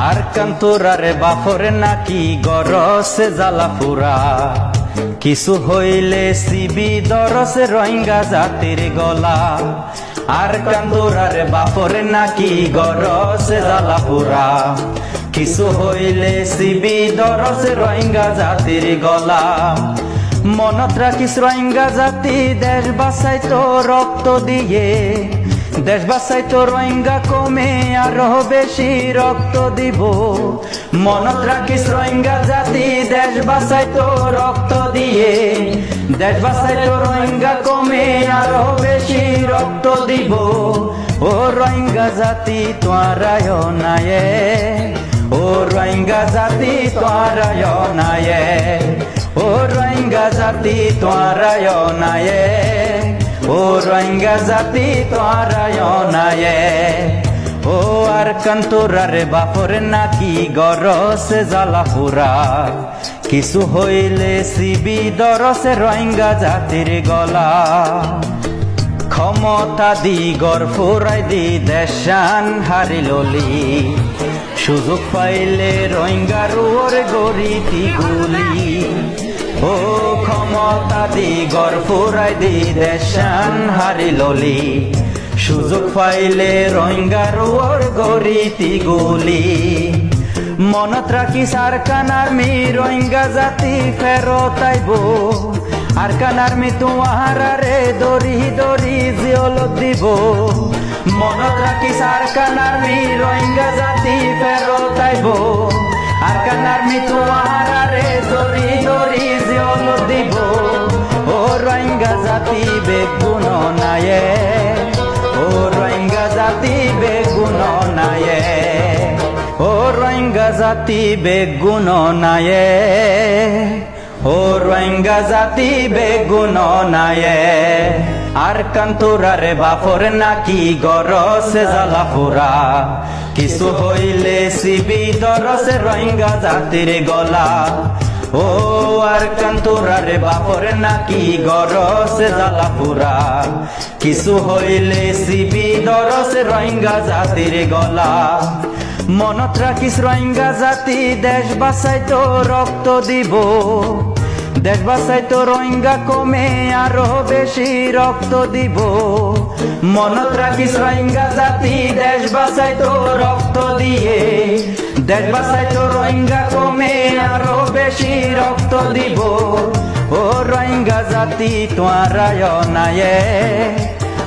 আর কান্তরারে বাপরে নাকি গরসে জ্বালা পুরা কিছু হইলে সিবি দরসে রোহিঙ্গা জাতির গলা আর কান্তরারে বাপরে নাকি গরসে জ্বালা পুরা কিছু হইলে সিবি দরসে রোহিঙ্গা জাতির গলা মনত রাখিস রোহিঙ্গা জাতি দেশ বাঁচাইতো রক্ত দিয়ে দেশ বাঁচাইতো রোহিঙ্গা কমে আরো বেশি রক্ত দিব মনত রাখিস রোহিঙ্গা জাতি দেশ বাঁচাইতো রক্ত দিয়ে দেশ বাঁচাইতো রোহিঙ্গা কমে আরো বেশি রক্ত দিব ও রোহিঙ্গা জাতি তোরায় নায়ে ও রোহিঙ্গা জাতি তোরায় নায়ে ও রোহিঙ্গা জাতি তোরায় নায়ে ও রোহিঙ্গা জাতি তোরায় নায়ে ও আর কান্তরারে বাপরে নাকি গরসে জ্বালা পুরা কিছু হইলে সিবি দরসে রোহিঙ্গা জাতির গলা ক্ষমতা দি গর ফুরাই দি দেশান হারিললি সুযোগ পাইলে রোহিঙ্গার ওরে গরিতি গুলি ও ক্ষমতা দি গর ফুরাই দি দেশান হারিললি সুযোগ পাইলে রোহিঙ্গার ওর গরিতি গুলি মনত রাখিস আরকান আর্মি রোহিঙ্গা জাতি ফেরত আইব আরকান আর্মি তোমারে দরি দরি জিয়লত দিব মনত রাখিস আরকান আর্মি রোহিঙ্গা জাতি ফেরত আইব আরকান আর্মি তোমারে দরি দরি জিয়লত দিব ও রোহিঙ্গা জাতি বেগুন নায়ে ও রোহিঙ্গা জাতি বেগুন নায়ে ও রোহিঙ্গা জাতি বেগুন নায়ে ও রোহিঙ্গা জাতি বেগুন নায়ে আর কান্তরারে বাপরে নাকি গরসে জ্বালা পুরা কিছু হইলে সিবি দরসে রোহিঙ্গা জাতির গলা ও আর কান্তরারে বাপরে নাকি গরসে জ্বালা পুরা কিছু হইলে সিবি দরসে রোহিঙ্গা জাতির গলা মনত রাখিস রোহিঙ্গা জাতি দেশ বাঁচাইতো রক্ত দিব দেশ বাঁচাইতো রোহিঙ্গা কমে আরো বেশি রক্ত দিব মনত রাখিস রোহিঙ্গা জাতি দেশ বাঁচাইতো রক্ত দিয়ে দেশ বাঁচাইতো রোহিঙ্গা কমে আরো বেশি রক্ত দিব ও রোহিঙ্গা জাতি তোরায় নায়ে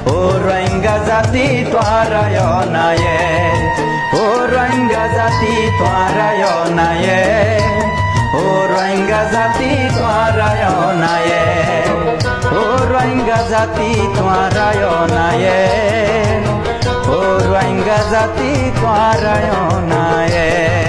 ও রোহিঙ্গা জাতি তোরায় নায়ে ও রোহিঙ্গা জাতি তোরায় নায়ে ও রোহিঙ্গা জাতি তোরায় নায়ে ও রোহিঙ্গা জাতি তোরায় নায়ে ও রোহিঙ্গা জাতি তোরায় নায়ে।